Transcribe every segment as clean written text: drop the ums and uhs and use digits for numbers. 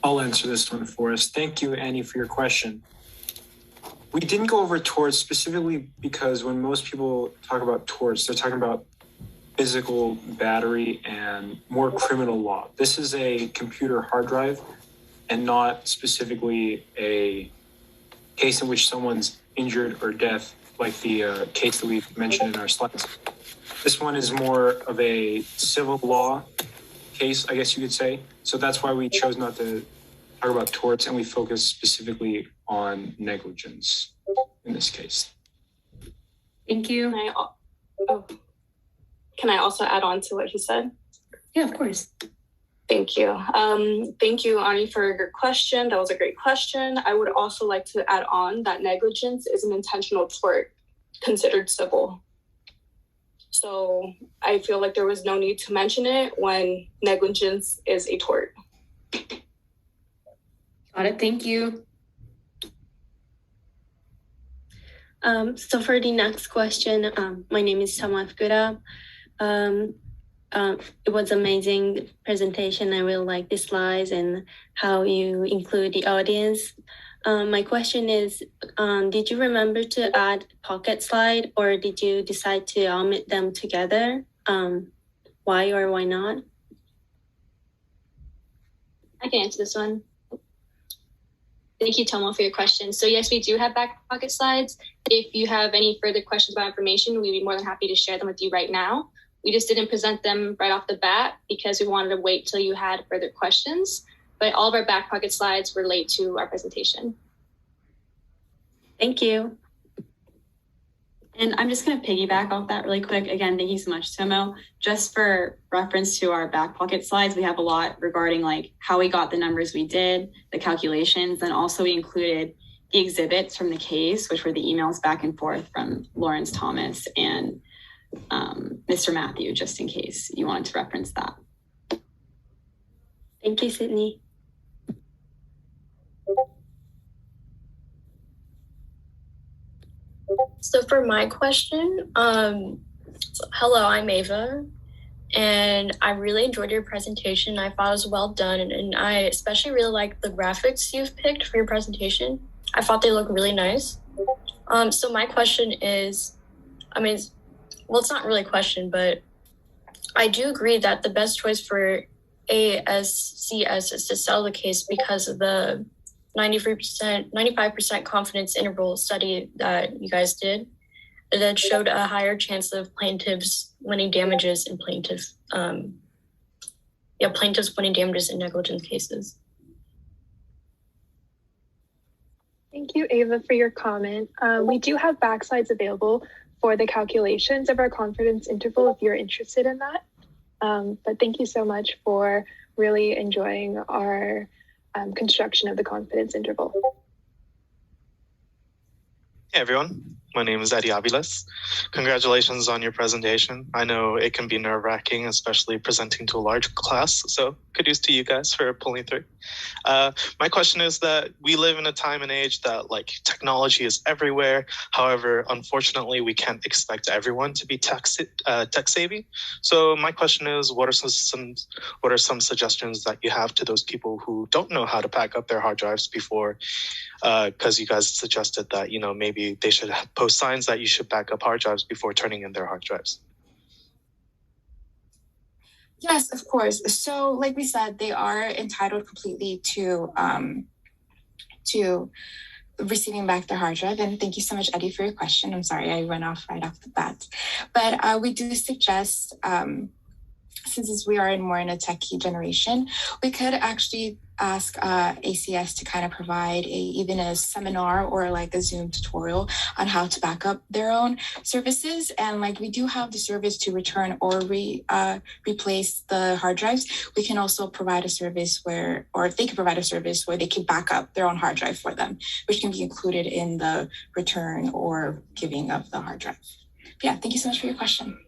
I'll answer this one for us. Thank you, Annie, for your question. We didn't go over torts specifically because when most people talk about torts, they're talking about physical battery and more criminal law. This is a computer hard drive and not specifically a case in which someone's injured or death, like the case that we've mentioned in our slides. This one is more of a civil law case, I guess you could say. So that's why we chose not to talk about torts and we focus specifically on negligence in this case. Thank you. Can I also add on to what he said? Yeah, of course. Thank you. Thank you, Ani, for your question. That was a great question. I would also like to add on that negligence is an intentional tort considered civil. So I feel like there was no need to mention it when negligence is a tort. Got it. Thank you. So for the next question, my name is Samarth Gura. It was amazing presentation. I really like the slides and how you include the audience. My question is, did you remember to add pocket slide or did you decide to omit them together? Why or why not? I can answer this one. Thank you, Tomo, for your question. So yes, we do have back pocket slides. If you have any further questions about information, we'd be more than happy to share them with you right now. We just didn't present them right off the bat because we wanted to wait till you had further questions. But all of our back pocket slides relate to our presentation. Thank you. And I'm just going to piggyback off that really quick. Again, thank you so much, Tomo. Just for reference to our back pocket slides, we have a lot regarding like how we got the numbers we did, the calculations, and also we included the exhibits from the case, which were the emails back and forth from Lawrence Thomas and Mr. Matthew, just in case you wanted to reference that. Thank you, Sydney. So for my question, hello, I'm Ava, and I really enjoyed your presentation. I thought it was well done, and I especially really like the graphics you've picked for your presentation. I thought they look really nice. So my question is, well, it's not really a question, but I do agree that the best choice for ASCS is to settle the case because of the 95% confidence interval study that you guys did that showed a higher chance of plaintiffs winning damages in plaintiffs winning damages in negligence cases. Thank you, Ava, for your comment. We do have backsides available for the calculations of our confidence interval if you're interested in that. But thank you so much for really enjoying our construction of the confidence interval. Hey everyone, my name is Eddie Aviles. Congratulations on your presentation. I know it can be nerve-wracking, especially presenting to a large class, so kudos to you guys for pulling through. My question is that we live in a time and age that technology is everywhere. However, unfortunately, we can't expect everyone to be tech savvy. So my question is, what are some suggestions that you have to those people who don't know how to back up their hard drives before? Because you guys suggested that maybe they should post signs that you should back up hard drives before turning in their hard drives. Yes, of course. So like we said, they are entitled completely to receiving back their hard drive. And thank you so much, Eddie, for your question. I'm sorry I went off right off the bat. But we do suggest, since we are more in a techie generation, we could actually ask ACS to kind of provide even a seminar or a Zoom tutorial on how to back up their own services. And we do have the service to return or replace the hard drives. We can also provide a service or they can provide a service where they can back up their own hard drive for them, which can be included in the return or giving of the hard drive. But yeah, thank you so much for your question.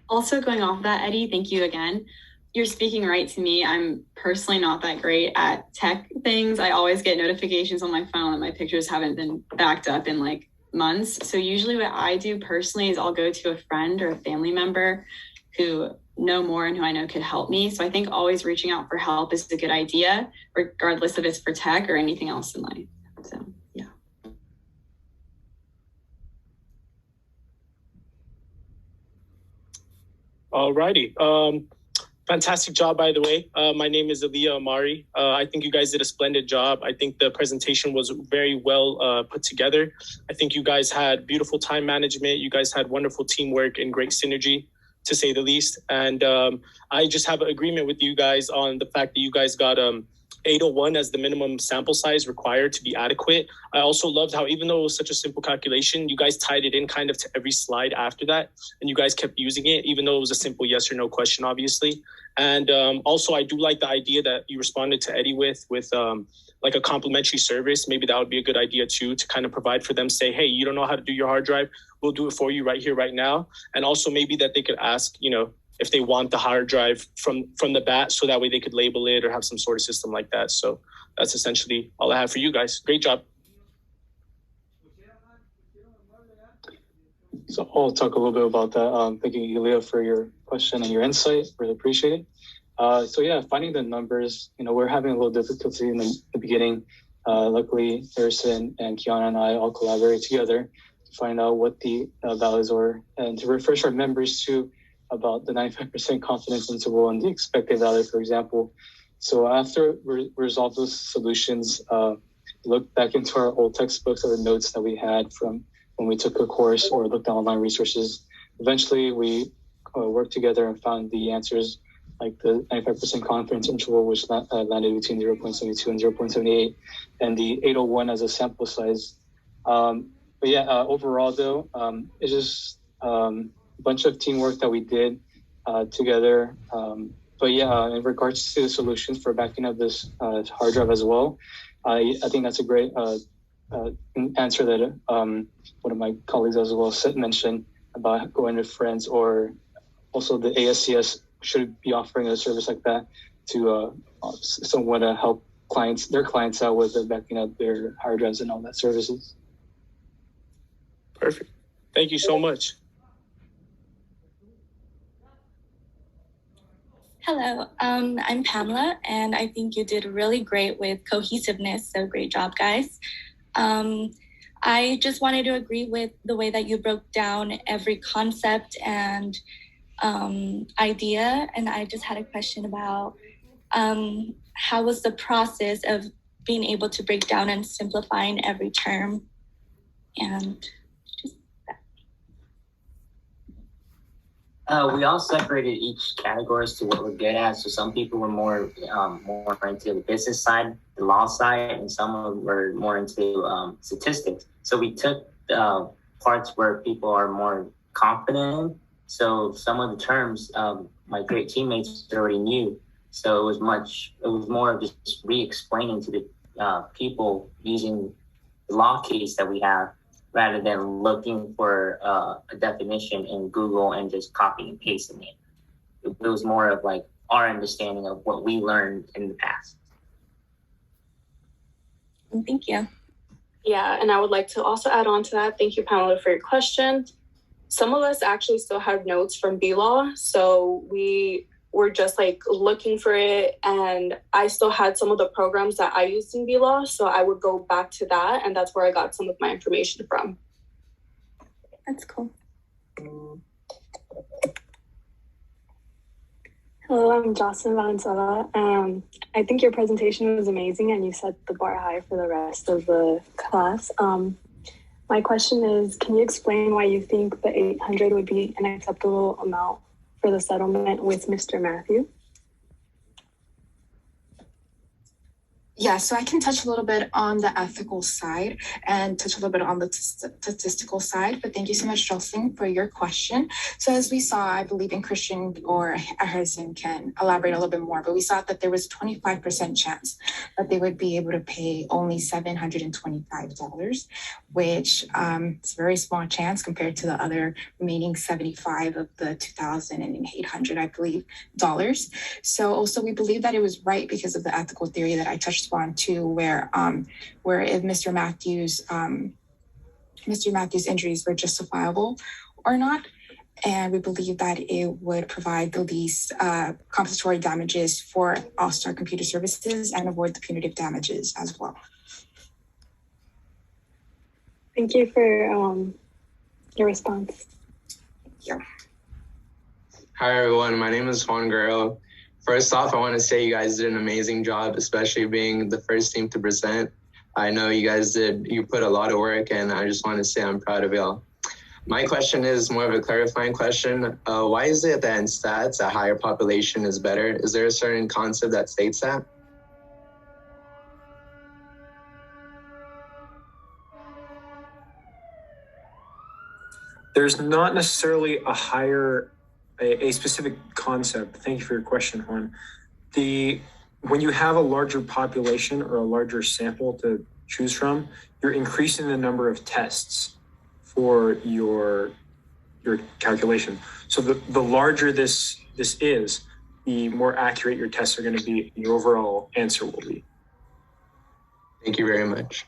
Also going off that, Eddie, thank you again. You're speaking right to me. I'm personally not that great at tech things. I always get notifications on my phone that my pictures haven't been backed up in months. So usually what I do personally is I'll go to a friend or a family member who know more and who I know could help me. So I think always reaching out for help is a good idea, regardless if it's for tech or anything else in life. So yeah. Alrighty. Fantastic job, by the way. My name is Aliyah Amari. I think you guys did a splendid job. I think the presentation was very well put together. I think you guys had beautiful time management. You guys had wonderful teamwork and great synergy, to say the least. And I just have an agreement with you guys on the fact that you guys got 801 as the minimum sample size required to be adequate. I also loved how, even though it was such a simple calculation, you guys tied it in kind of to every slide after that, and you guys kept using it, even though it was a simple yes or no question, obviously. And also, I do like the idea that you responded to Eddie with like a complimentary service. Maybe that would be a good idea too, to kind of provide for them, say, hey, you don't know how to do your hard drive, we'll do it for you right here, right now. And also maybe that they could ask, you know, if they want the hard drive from the bat, so that way they could label it or have some sort of system like that. So that's essentially all I have for you guys. Great job. So I'll talk a little bit about that. Thank you, Yulia, for your question and your insight. Really appreciate it. So yeah, finding the numbers, you know, we're having a little difficulty in the beginning. Luckily, Harrison and Kiana and I all collaborated together to find out what the values are and to refresh our members too about the 95% confidence interval and the expected value, for example. So after we resolved those solutions, look back into our old textbooks or notes that we had from when we took a course or looked at online resources. Eventually, we worked together and found the answers, like the 95% confidence interval, which landed between 0.72 and 0.78, and the 801 as a sample size. But yeah, overall though, it's just bunch of teamwork that we did together. But yeah, in regards to the solutions for backing up this hard drive as well, I think that's a great answer that one of my colleagues as well mentioned about going to friends, or also the ASCS should be offering a service like that to somewhat help their clients out with backing up their hard drives and all that services. Perfect. Thank you so much. Hello, I'm Pamela, and I think you did really great with cohesiveness, so great job, guys. I just wanted to agree with the way that you broke down every concept and idea, and I just had a question about how was the process of being able to break down and simplifying every term, and we all separated each category as to what we're good at. So some people were more into the business side, the law side, and some were more into statistics. So we took parts where people are more confident in. So some of the terms my great teammates already knew. So it was more of just re-explaining to the people using the law case that we have, rather than looking for a definition in Google and just copying and pasting it. It was more of like our understanding of what we learned in the past. thank you. Yeah, and I would like to also add on to that. Thank you, Pamela, for your question. Some of us actually still have notes from B-Law, so we were just like looking for it, and I still had some of the programs that I used in B-Law, so I would go back to that, and that's where I got some of my information from. That's cool. Hello, I'm Jocelyn Valenzuela. I think your presentation was amazing and you set the bar high for the rest of the class. My question is, can you explain why you think the 800 would be an acceptable amount for the settlement with Mr. Matthew? Yeah, so I can touch a little bit on the ethical side and touch a little bit on the statistical side, but thank you so much, Jocelyn, for your question. So as we saw, I believe in Christian or Harrison can elaborate a little bit more, but we saw that there was a 25% chance that they would be able to pay only $725, which is a very small chance compared to the other remaining 75 of the 2,800, I believe, dollars. So also we believe that it was right because of the ethical theory that I touched on too, where if Mr. Matthews' injuries were justifiable or not. And we believe that it would provide the least compensatory damages for All-Star Computer Services and avoid the punitive damages as well. Thank you for your response. Thank you. Hi, everyone. My name is Juan Guerrero. First off, I want to say you guys did an amazing job, especially being the first team to present. I know you put a lot of work, and I just want to say I'm proud of y'all. My question is more of a clarifying question. Why is it that in stats, a higher population is better? Is there a certain concept that states that? There's not necessarily a specific concept. Thank you for your question, Juan. When you have a larger population or a larger sample to choose from, you're increasing the number of tests for your calculation. So the larger this is, the more accurate your tests are going to be, the overall answer will be. Thank you very much.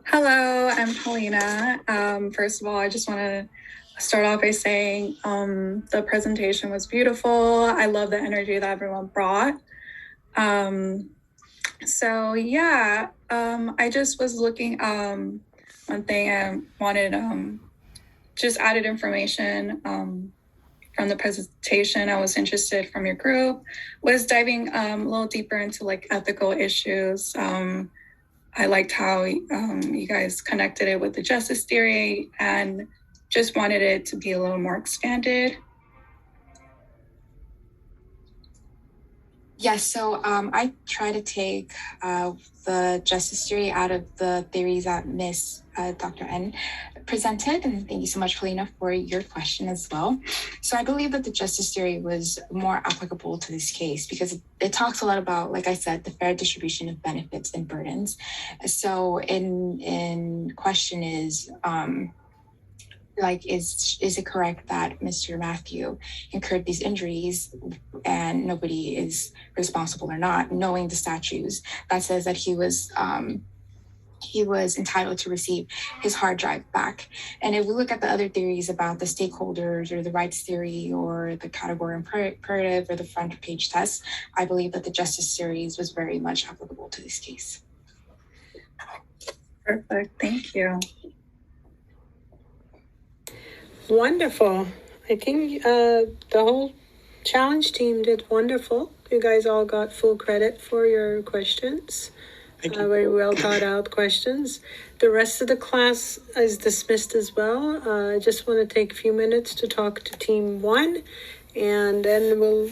Hello, I'm Paulina. First of all, I just want to start off by saying the presentation was beautiful. I love the energy that everyone brought. I just was looking, one thing I wanted just added information from the presentation. I was interested from your group, was diving a little deeper into like ethical issues. I liked how you guys connected it with the justice theory and just wanted it to be a little more expanded. Yes, so I try to take the justice theory out of the theories that Miss Dr. N presented, and thank you so much, Paulina, for your question as well. So I believe that the justice theory was more applicable to this case because it talks a lot about, like I said, the fair distribution of benefits and burdens. So in question is, is it correct that Mr. Matthew incurred these injuries and nobody is responsible or not, knowing the statutes that says that he was entitled to receive his hard drive back. And if we look at the other theories about the stakeholders or the rights theory or the category imperative or the front page test, I believe that the justice theories was very much applicable to this case. Perfect, thank you. Wonderful. I think the whole challenge team did wonderful. You guys all got full credit for your questions. Very well thought out questions. The rest of the class is dismissed as well. I just want to take a few minutes to talk to team 1, and then we'll